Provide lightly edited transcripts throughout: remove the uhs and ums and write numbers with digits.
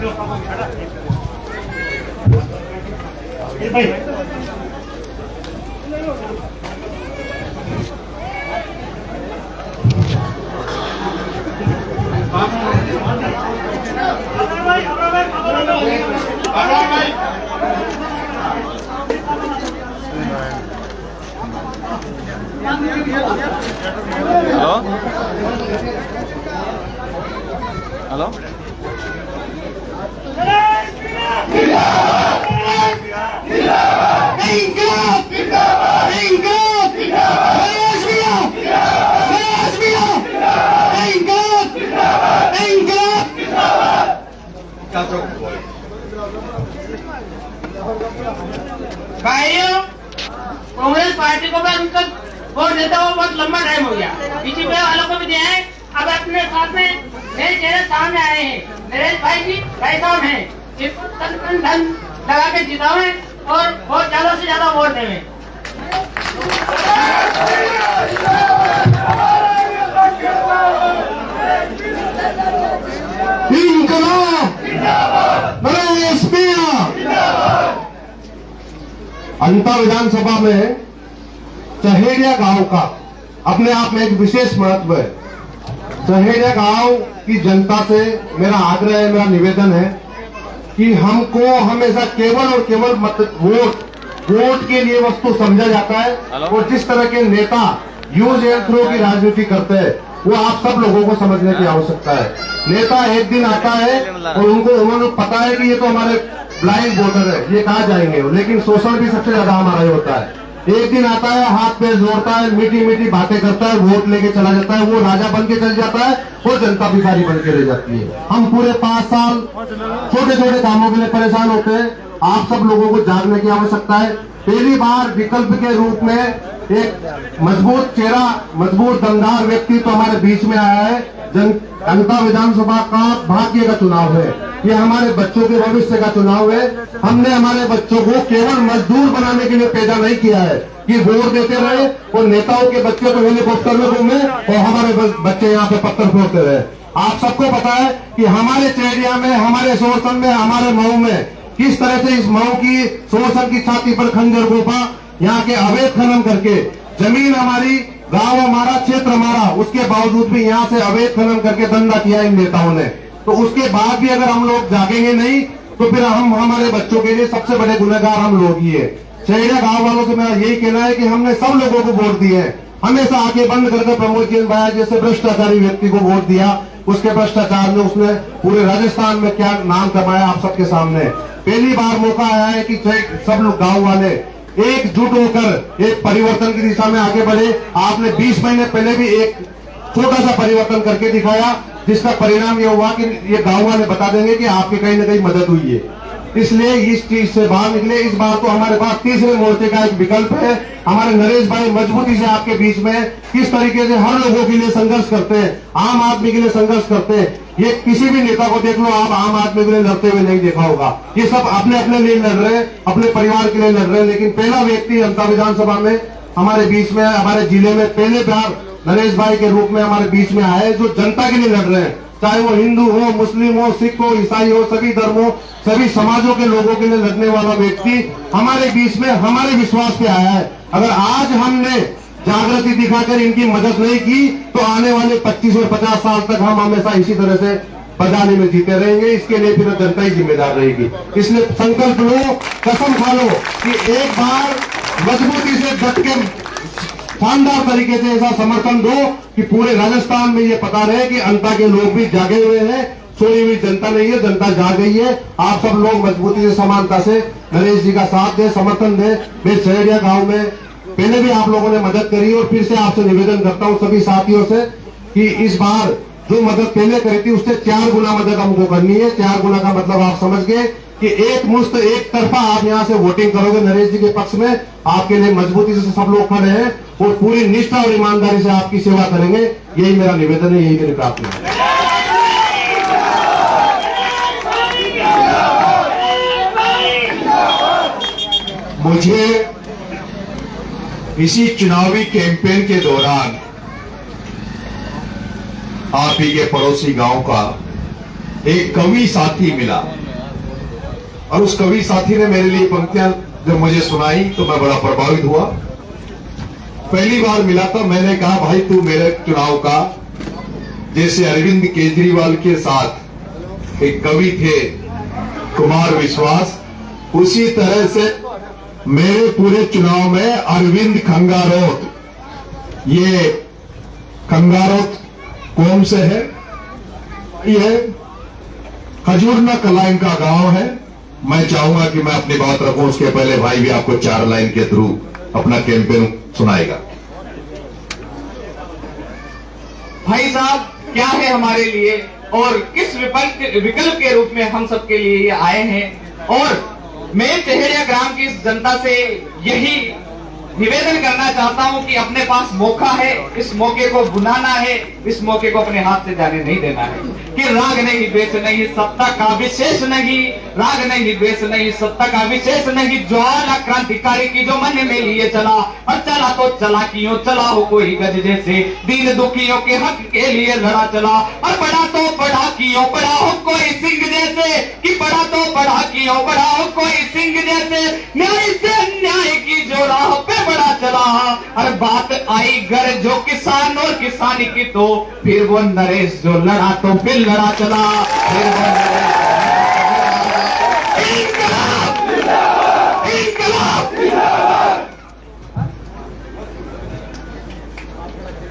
Hello भाइयों, Congress party को मैं उनका वोट देता हूँ, बहुत लंबा टाइम हो गया। बीजेपी वालों को भी दिया है। अब अपने साथ में नए चेहरे सामने आए हैं। नरेश भाई जी भाई साहब हैं, जिनको तन धन लगा के जितावे और बहुत ज्यादा से ज्यादा वोट देवे। अंता विधानसभा में चहेड़िया गांव का अपने आप में एक विशेष महत्व है। चहेड़िया गांव की जनता से मेरा आग्रह है, मेरा निवेदन है कि हमको हमेशा केवल और केवल वोट के लिए वस्तु समझा जाता है और जिस तरह के नेता यूज एंड थ्रो की राजनीति करते हैं वो आप सब लोगों को समझने की आवश्यकता है। नेता एक दिन आता है और उन्होंने पता है कि ये तो हमारे ब्लाइंड वोटर है, ये कहाँ जाएंगे, लेकिन शोषण भी सबसे ज्यादा हमारा ही होता है। एक दिन आता है, हाथ पैर जोड़ता है, मीठी मीठी बातें करता है, वोट लेके चला जाता है, वो राजा बन के चल जाता है और जनता भिखारी बन के रह जाती है। हम पूरे 5 साल छोटे छोटे कामों के लिए परेशान होते हैं। आप सब लोगों को जागने की आवश्यकता है। पहली बार विकल्प के रूप में एक मजबूत चेहरा, मजबूत दमदार व्यक्ति तो हमारे बीच में आया है। जनता विधानसभा का भाग्य का चुनाव है, ये हमारे बच्चों के भविष्य का चुनाव है। हमने हमारे बच्चों को केवल मजदूर बनाने के लिए पैदा नहीं किया है कि वोट देते रहे और नेताओं के बच्चे तो हेलीकॉप्टर में घूमे और हमारे बच्चे यहाँ पे पत्थर फोड़ते रहे। आप सबको पता है कि हमारे चेहरिया में, हमारे शोषण में, हमारे मऊ में किस तरह से इस मऊ की शोषण की छाती पर खंजर घोपा, यहाँ के अवैध खनन करके जमीन हमारी, गांव हमारा, क्षेत्र हमारा, उसके बावजूद भी यहाँ से अवैध खनन करके धंधा किया इन नेताओं ने। तो उसके बाद भी अगर हम लोग जागेंगे नहीं तो फिर हम हमारे बच्चों के लिए सबसे बड़े गुनहगार हम लोग ही है। चहेड़िया गांव वालों से मेरा यही कहना है कि हमने सब लोगों को वोट दिए हैं। हमेशा आंखें बंद करके प्रमोद जी भाई जैसे भ्रष्टाचारी व्यक्ति को वोट दिया, उसके भ्रष्टाचार में उसने पूरे राजस्थान में क्या नाम कमाया आप सबके सामने। पहली बार मौका आया है कि सब लोग गाँव वाले एकजुट होकर एक परिवर्तन की दिशा में आगे बढ़े। आपने 20 महीने पहले भी एक छोटा सा परिवर्तन करके दिखाया, जिसका परिणाम ये हुआ कि ये गांव वाले बता देंगे कि आपकी कहीं ना कहीं मदद हुई है। इसलिए इस चीज से बाहर निकले। इस बार तो हमारे पास तीसरे मोर्चे का एक विकल्प है। हमारे नरेश भाई मजबूती से आपके बीच में किस तरीके से हर लोगों के लिए संघर्ष करते हैं, आम आदमी के लिए संघर्ष करते हैं। ये किसी भी नेता को देख लो, आप आम आदमी के लिए लड़ते हुए नहीं देखा होगा। ये सब अपने अपने लिए लड़ रहे हैं, अपने परिवार के लिए लड़ रहे हैं। लेकिन पहला व्यक्ति जनता विधानसभा में हमारे बीच में, हमारे जिले में पहले बार नरेश भाई के रूप में हमारे बीच में आए, जो जनता के लिए लड़ रहे हैं, चाहे वो हिंदू हो, मुस्लिम हो, सिख हो, ईसाई हो, सभी धर्मों, सभी समाजों के लोगों के लिए लड़ने वाला व्यक्ति हमारे बीच में हमारे विश्वास पे आया है। अगर आज हमने जागृति दिखाकर इनकी मदद नहीं की तो आने वाले 25 और 50 साल तक हम हमेशा इसी तरह से बजाने में जीते रहेंगे। इसके लिए फिर जनता ही जिम्मेदार रहेगी। इसलिए संकल्प लो, कसम खा लो कि एक बार मजबूती से डट के शानदार तरीके से ऐसा समर्थन दो कि पूरे राजस्थान में ये पता रहे कि अंता के लोग भी जागे हुए हैं, सोई हुई जनता नहीं है, जनता जाग गई है। आप सब लोग मजबूती से, समानता से नरेश जी का साथ दें, समर्थन दें। मैं चहेड़िया गांव में पहले भी आप लोगों ने मदद करी और फिर से आपसे निवेदन करता हूं सभी साथियों से कि इस बार जो मदद पहले करी थी उससे 4 गुना मदद हमको करनी है। 4 गुना का मतलब आप समझ गए कि एक मुश्त, एक तरफा आप यहाँ से वोटिंग करोगे नरेश जी के पक्ष में। आपके लिए मजबूती से सब लोग खड़े हैं और पूरी निष्ठा और ईमानदारी से आपकी सेवा करेंगे। यही मेरा निवेदन है, यही मेरी प्रार्थना है। मुझे इसी चुनावी कैंपेन के दौरान आप ही के पड़ोसी गांव का एक कवि साथी मिला और उस कवि साथी ने मेरे लिए पंक्तियां जब मुझे सुनाई तो मैं बड़ा प्रभावित हुआ। पहली बार मिला था, मैंने कहा भाई तू मेरे चुनाव का, जैसे अरविंद केजरीवाल के साथ एक कवि थे कुमार विश्वास, उसी तरह से मेरे पूरे चुनाव में अरविंद खंगारोत, ये खंगारोत कौन से है, ये खजूरना कलाइन का गांव है। मैं चाहूंगा कि मैं अपनी बात रखूं, उसके पहले भाई भी आपको 4 लाइन के थ्रू अपना कैंपेन सुनाएगा। भाई साहब क्या है हमारे लिए और किस विकल्प के रूप में हम सबके लिए ये आए हैं, और मैं चहेड़िया ग्राम की इस जनता से यही निवेदन करना चाहता हूं कि अपने पास मौका है, इस मौके को बुलाना है, इस मौके को अपने हाथ से जाने नहीं देना है। कि राग नहीं, द्वेष नहीं, सत्ता का विशेष नहीं, राग नहीं, द्वेष नहीं, सत्ता का विशेष नहीं, ज्वाला क्रांतिकारी की जो मन में लिए चला, और चला तो चला क्यों, चला हो कोई गज जैसे, दीन दुखियों के हक के लिए लड़ा चला, और बड़ा तो बड़ा क्यों, बड़ा हो कोई सिंह जैसे, कि बड़ा तो बड़ा क्यों, बड़ा हो कोई सिंह जैसे, न्याय से अन्याय की जो राह पे बड़ा चला। और बात आई घर जो किसान और किसानी की, तो फिर वो नरेश जो लड़ा तो फिर लड़ा चला, फिर वो इनकलाब, इनकलाब।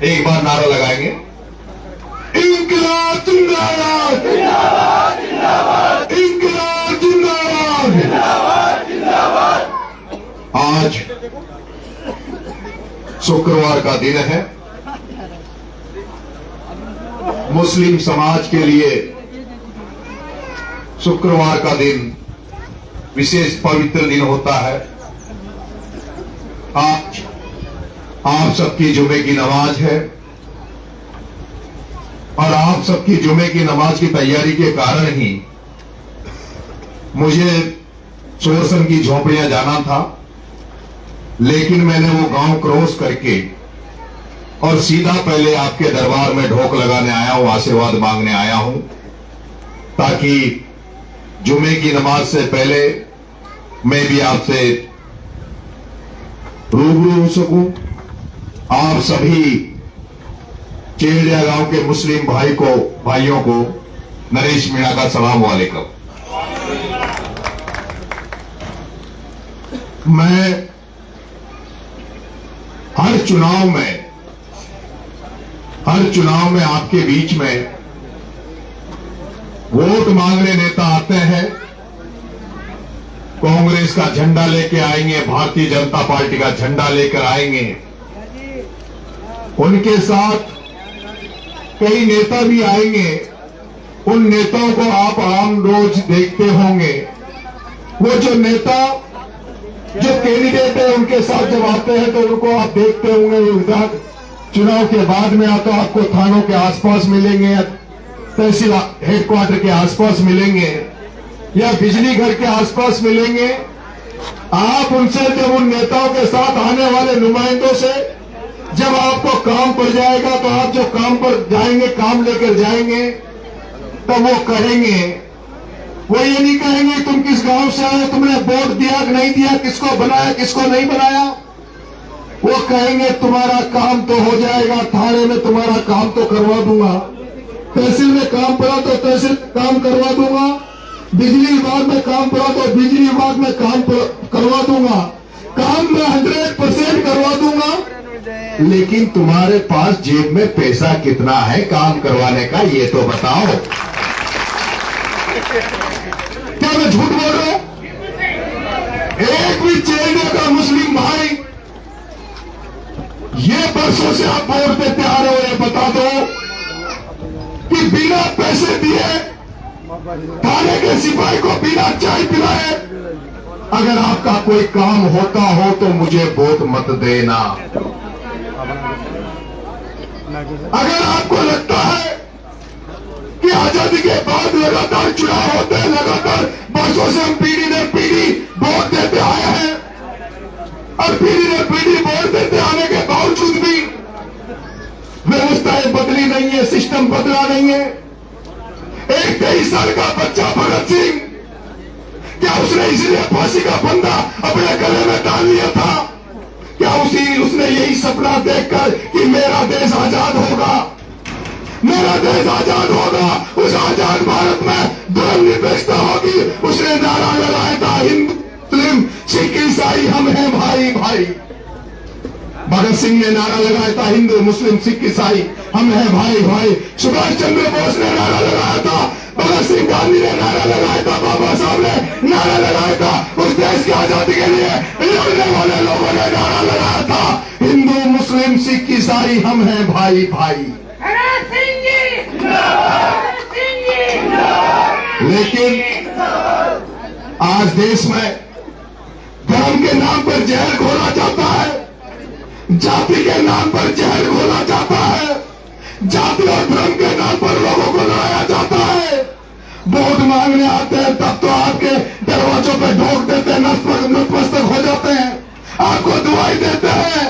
एक बार नारा लगाएंगे, इंकलाब जिंदाबाद, इंकलाब जिंदाबाद। आज शुक्रवार का दिन है, मुस्लिम समाज के लिए शुक्रवार का दिन विशेष पवित्र दिन होता है। आज आप सबकी जुमे की नमाज है, और आप सबकी जुमे की नमाज की तैयारी के कारण ही मुझे सोरसन की झोपड़ियां जाना था, लेकिन मैंने वो गांव क्रॉस करके और सीधा पहले आपके दरबार में ढोक लगाने आया हूं, आशीर्वाद मांगने आया हूं, ताकि जुमे की नमाज से पहले मैं भी आपसे रूबरू हो सकूं। आप सभी चेहड़िया गांव के मुस्लिम भाइयों को नरेश मीणा का सलाम वालेकुम। मैं हर चुनाव में आपके बीच में वोट मांगने नेता आते हैं, कांग्रेस का झंडा लेके आएंगे, भारतीय जनता पार्टी का झंडा लेकर आएंगे, उनके साथ कई नेता भी आएंगे। उन नेताओं को आप आम रोज देखते होंगे। वो जो नेता जो कैंडिडेट है उनके साथ जब आते हैं तो उनको आप देखते होंगे, चुनाव के बाद में तो आपको थानों के आसपास मिलेंगे, तहसील हेडक्वार्टर के आसपास मिलेंगे, या बिजली घर के आसपास मिलेंगे। आप उनसे जब उन नेताओं के साथ आने वाले नुमाइंदों से जब आपको काम पड़ जाएगा तो आप जो काम पर जाएंगे, काम लेकर जाएंगे, तो वो कहेंगे, वो ये नहीं कहेंगे तुम किस गांव से आए, तुमने वोट दिया कि नहीं दिया, किसको बनाया किसको नहीं बनाया। वो कहेंगे तुम्हारा काम तो हो जाएगा, थाने में तुम्हारा काम तो करवा दूंगा, तहसील में काम पड़ा तो तहसील काम करवा दूंगा, बिजली विभाग में काम पड़ा तो बिजली विभाग में काम करवा दूंगा, काम में 100% करवा दूंगा। लेकिन तुम्हारे पास जेब में पैसा कितना है काम करवाने का, ये तो बताओ। क्या मैं झूठ बोल रहा हूं? एक भी चेहरे का मुस्लिम भाई ये बरसों से आप वोट देते आ रहे हो, ये बता दो कि बिना पैसे दिए थाने के सिपाही को बिना चाय पिलाए अगर आपका कोई काम होता हो तो मुझे वोट मत देना। अगर आपको लगता है कि आजादी के बाद लगातार चुनाव होते हैं, लगातार बरसों से हम पीढ़ी ने पीढ़ी वोट देते आए हैं, और पीढ़ी ने पीढ़ी वोट देते आने के बावजूद भी व्यवस्थाएं बदली नहीं है, सिस्टम बदला नहीं है, एक 23 साल का बच्चा भगत सिंह, क्या उसने इसलिए फांसी का फंदा अपने गले में डाल लिया था? क्या उसने यही सपना देखकर कि मेरा देश आजाद होगा, मेरा देश आजाद होगा, उस आजाद भारत में धर्मनिरपेक्षता होगी, उसने नारा लगाया था हिंदू मुस्लिम सिख ईसाई हम हैं भाई भाई। भगत सिंह ने नारा लगाया था हिंदू मुस्लिम सिख ईसाई हम हैं भाई भाई। सुभाष चंद्र बोस ने नारा लगाया था, भगत सिंह गांधी ने नारा लगाया था, बाबा साहब ने नारा लगाया था। उस देश की आजादी के लिए लड़ने वाले लोगों ने नारा लगाया था हिंदू मुस्लिम सिख ईसाई हम हैं भाई भाई। लेकिन आज देश में धर्म के नाम पर जहर घोला जाता है, जाति के नाम पर जहर घोला जाता है, जाति और धर्म के नाम पर लोगों को लड़ाया जाता है। वोट मांगने आते हैं तब तो आपके दरवाजों पे ढोक देते हैं, नतमस्तक हो जाते हैं, आपको दुआई देते हैं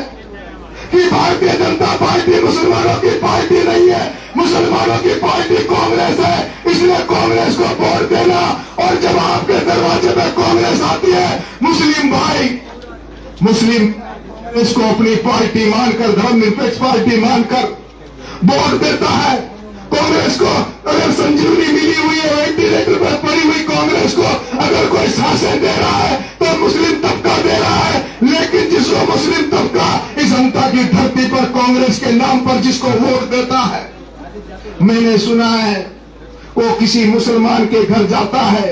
कि भारतीय जनता पार्टी मुसलमानों की पार्टी नहीं है, मुसलमानों की पार्टी कांग्रेस है, इसलिए कांग्रेस को वोट देना। और जब आपके दरवाजे पे कांग्रेस आती है, मुस्लिम भाई मुस्लिम इसको अपनी पार्टी मानकर, धर्मनिरपेक्ष पार्टी मानकर वोट देता है कांग्रेस को। अगर संजीवनी मिली हुई है, वेंटिलेटर पर पड़ी हुई कांग्रेस को अगर कोई सांसें दे रहा है तो मुस्लिम तबका दे रहा है। लेकिन जिसको मुस्लिम तबका इस जनता की धरती पर कांग्रेस के नाम पर जिसको वोट देता है, मैंने सुना है वो किसी मुसलमान के घर जाता है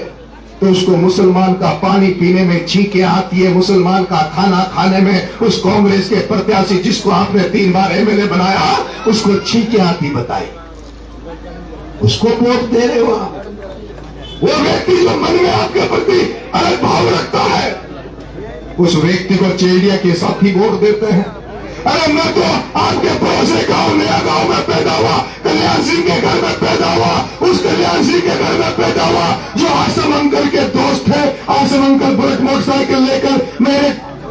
तो उसको मुसलमान का पानी पीने में छींके आती है, मुसलमान का खाना खाने में उस कांग्रेस के प्रत्याशी जिसको आपने 3 बार एमएलए बनाया उसको छींके आती बताई, उसको वोट दे रहे हो आप। वो व्यक्ति जो मन में आपके प्रति अलग भाव रखता है उस व्यक्ति को चेलिया के साथ ही वोट देते हैं। अरे मैं तो आपके पड़ोसी गांव, नया गांव में पैदा हुआ, कल्याण सिंह के घर में पैदा हुआ, उस कल्याण सिंह के घर में पैदा हुआ जो आसम अंकल के दोस्त थे। आसम अंकल बुलेट मोटरसाइकिल लेकर मेरे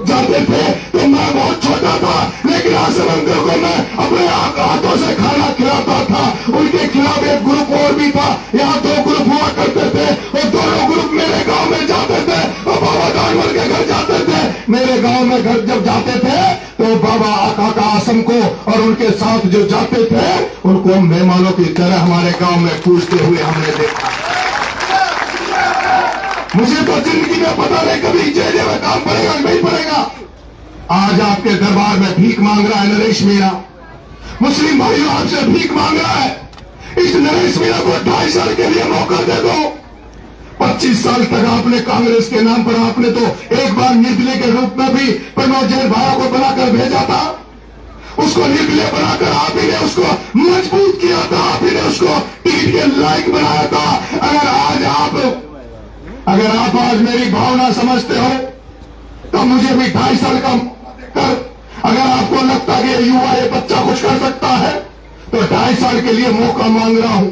जाते थे तो मैं बहुत छोटा था, लेकिन आसम अंकल को मैं अपने हाथों से खाना खिलाता था। उनके खिलाफ एक ग्रुप और भी था, यहाँ 2 ग्रुप हुआ करते थे और दोनों ग्रुप मेरे गांव में जाते थे और बाबा दानवर के घर जाते थे। मेरे गांव में घर जब जाते थे तो बाबा काका आसम को और उनके साथ जो जाते थे उनको मेहमानों की तरह हमारे गांव में पूछते हुए हमने देखा। मुझे तो जिंदगी में पता नहीं कभी जेल में काम पड़ेगा नहीं पड़ेगा। आज आपके दरबार में भीख मांग रहा है नरेश मीणा, मुस्लिम भाइयों आपसे भीख मांग रहा है। इस नरेश मीणा को 2.5 साल के लिए मौका दे दो। 25 साल तक आपने कांग्रेस के नाम पर आपने तो एक बार निर्दलीय के रूप में भी प्रमोद जैन भाया को बनाकर भेजा था, उसको निर्दलीय बनाकर आप ही ने उसको मजबूत किया था, आप ही ने उसको टिकट के लायक बनाया था। अगर आप आज मेरी भावना समझते हो तो मुझे भी 2.5 साल का कर, अगर आपको लगता है कि युवा ये बच्चा कुछ कर सकता है तो 2.5 साल के लिए मौका मांग रहा हूं।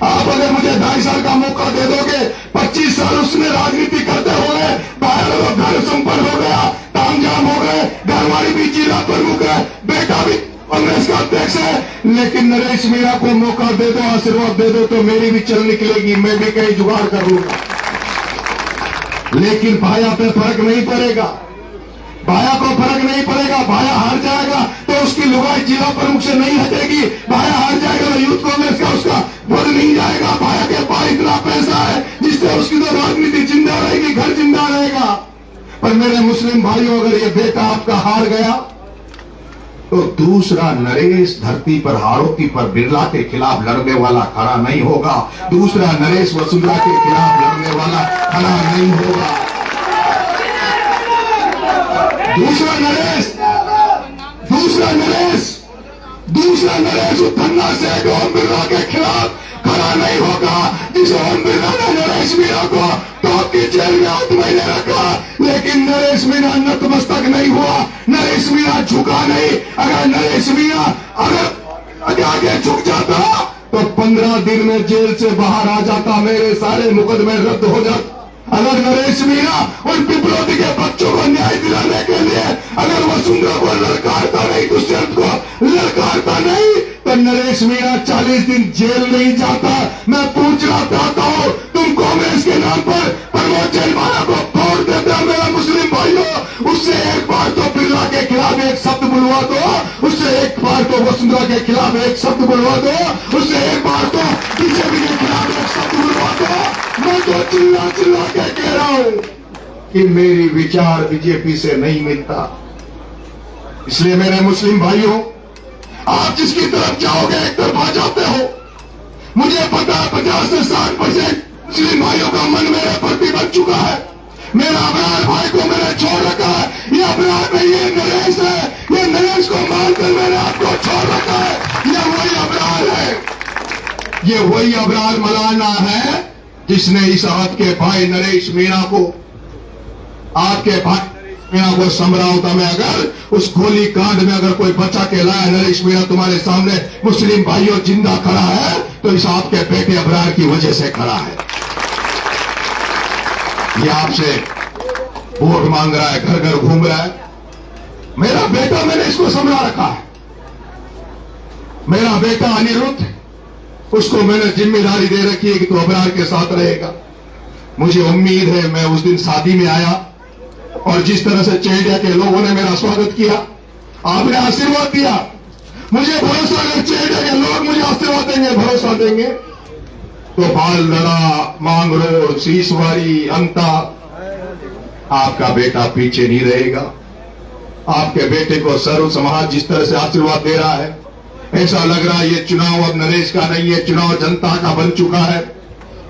आप अगर मुझे 2.5 साल का मौका दे दोगे, 25 साल उसने राजनीति करते हुए बाहर घर संपन्न हो गया, तामझाम हो गए, घरवाली भी जिला प्रमुख है, बेटा भी कांग्रेस का अध्यक्ष है, लेकिन नरेश मीणा को मौका दे दो, आशीर्वाद दे दो तो मेरी भी चल निकलेगी, मैं भी कहीं जुगाड़ कर लूंगा। लेकिन भाया पे फर्क नहीं पड़ेगा, भाया को फर्क नहीं पड़ेगा। भाया हार जाएगा तो उसकी लुगाई जिला प्रमुख से नहीं हटेगी, भाया हार जाएगा तो यूथ कांग्रेस का उसका वोट नहीं जाएगा। भाया के पास इतना पैसा है जिससे उसकी तो राजनीति जिंदा रहेगी, घर जिंदा रहेगा। पर मेरे मुस्लिम भाइयों, अगर ये बेटा आपका हार गया तो दूसरा नरेश धरती पर हाड़ोती पर बिरला के खिलाफ लड़ने वाला खड़ा नहीं होगा, दूसरा नरेश वसुंधरा के खिलाफ लड़ने वाला खड़ा नहीं होगा। दूसरा नरेश धन्ना से ओम बिरला के खिलाफ खड़ा नहीं होगा। जिस ओम बिरला ने नरेश मीणा को टॉप की जेल में 8 महीने रखा, लेकिन नरेश मीणा नतमस्तक नहीं हुआ, नरेश मीणा झुका नहीं। अगर नरेश मीणा अगर आगे झुक जाता तो 15 दिन में जेल से बाहर आ जाता, मेरे सारे मुकदमे रद्द हो जाते अगर नरेश मीणा उन पिपलोदी के बच्चों को न्याय दिलाने के लिए अगर वसुंधरा को ललकारता नहीं, दुष्यंत को ललकारता नहीं, तो नरेश मीणा 40 दिन जेल नहीं जाता। मैं पूछना चाहता हूं, तुम कांग्रेस के नाम पर प्रमोद जयमाला को वोट देते हो मेरा मुस्लिम भाइयों, उससे एक बार तो बिरला के खिलाफ एक शब्द बुलवा दो, उससे एक बार तो वसुंधरा के खिलाफ एक शब्द बुलवा दो, उससे एक बार तो बीजेपी के खिलाफ एक शब्द बुलवा दो। मैं तो चिल्ला चिल्ला के कह रहा हूं कि मेरी विचार बीजेपी से नहीं मिलता। इसलिए मेरे मुस्लिम भाइयों, आप जिसकी तरफ जाओगे एक तरफा जाते हो। मुझे पता है 50 से 60% मुस्लिम भाइयों का मन मेरे प्रति बन चुका है। मेरा अबरार भाई को मैंने छोड़ रखा है। ये अबरार नहीं, ये नरेश है। ये नरेश को मानकर मैंने आपको छोड़ रखा है। ये वही अबरार है, ये वही अबरार मौलाना है जिसने इस आपके भाई नरेश मीणा को, आपके भाई मीणा को समरावता में अगर उस गोली कांड में अगर कोई बचा के लाया, नरेश मीणा तुम्हारे सामने मुस्लिम भाइयों जिंदा खड़ा है तो इस आपके बेटे अबरार की वजह से खड़ा है। ये आपसे वोट मांग रहा है, घर घर घूम रहा है। मेरा बेटा, मैंने इसको संभला रखा है। मेरा बेटा अनिरुद्ध, उसको मैंने जिम्मेदारी दे रखी है कि तू अबरार के साथ रहेगा। मुझे उम्मीद है, मैं उस दिन शादी में आया और जिस तरह से चेहड़िया के लोगों ने मेरा स्वागत किया, आपने आशीर्वाद दिया, मुझे भरोसा है चेहड़िया के लोग मुझे आशीर्वाद देंगे, भरोसा देंगे। तो बाल लड़ा, मांगरो, शीशवारी, अंता, आपका बेटा पीछे नहीं रहेगा। आपके बेटे को सर्व समाज जिस तरह से आशीर्वाद दे रहा है, ऐसा लग रहा है ये चुनाव अब नरेश का नहीं है, चुनाव जनता का बन चुका है।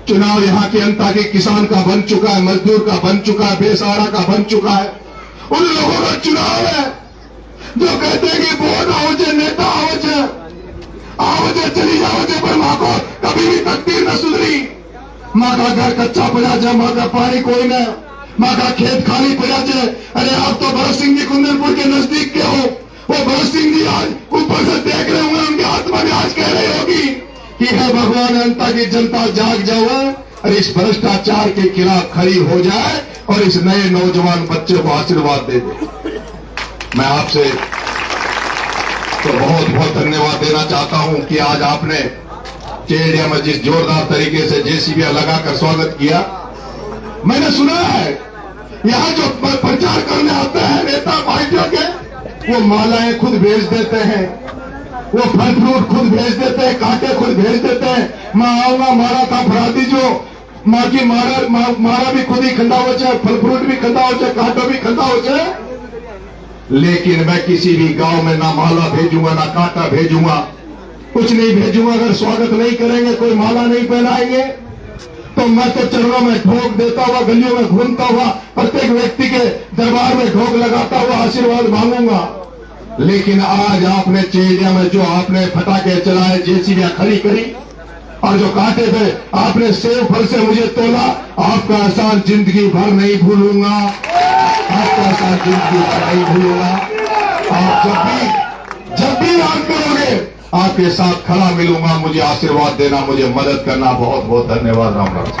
चुनाव यहाँ के अंता के किसान का बन चुका है, मजदूर का बन चुका है, बेसहारा का बन चुका है। उन लोगों का चुनाव है जो कहते हैं कि वोट आओ, नेता आओ, चली जाओ, पर माँ को कभी भी तकदीर न सुधरी। माँ का घर कच्चा पड़ा जाए, माँ का पानी कोई न, माँ का खेत खाली पड़ा जाए। अरे आप तो भरत सिंह जी कुंदनपुर के नजदीक के हो, वो भरत सिंह जी आज ऊपर से देख रहे होंगे, उनकी आत्मा भी आज कह रही होगी कि है भगवान, अंता की जनता जाग जाओ और इस भ्रष्टाचार के खिलाफ खड़ी हो जाए और इस नए नौजवान बच्चे को आशीर्वाद दे दे। मैं आपसे तो बहुत बहुत धन्यवाद देना चाहता हूं कि आज आपने चेहड़िया में जिस जोरदार तरीके से जेसीबी लगाकर स्वागत किया। मैंने सुना है यहां जो प्रचार करने आते हैं नेता पार्टियों के, वो मालाएं खुद भेज देते हैं, वो फल फ्रूट खुद भेज देते हैं, कांटे खुद भेज देते हैं। मैं आऊंगा, मारा था फराती जो माँ की मारा भी खुद ही खंदा हो जाए, फल फ्रूट भी खंदा हो जाए, कांटो भी खंदा हो जाए। लेकिन मैं किसी भी गांव में ना माला भेजूंगा, ना कांटा भेजूंगा, कुछ नहीं भेजूंगा। अगर स्वागत नहीं करेंगे, कोई माला नहीं पहनाएंगे, तो मैं तो चरणों में ढोक देता हुआ, गलियों में घूमता हुआ, प्रत्येक व्यक्ति के दरबार में ढोक लगाता हुआ आशीर्वाद मांगूंगा। लेकिन आज आपने चेहड़िया में जो आपने फटाके चलाए, जेसीबियां खड़ी करी और जो कांटे पे आपने सेब फल से मुझे तोला, आपका एहसान जिंदगी भर नहीं भूलूंगा, आपका एहसान जिंदगी भर नहीं भूलूंगा। आप जब भी याद करोगे, आपके साथ खड़ा मिलूंगा। मुझे आशीर्वाद देना, मुझे मदद करना। बहुत बहुत धन्यवाद। राम राम।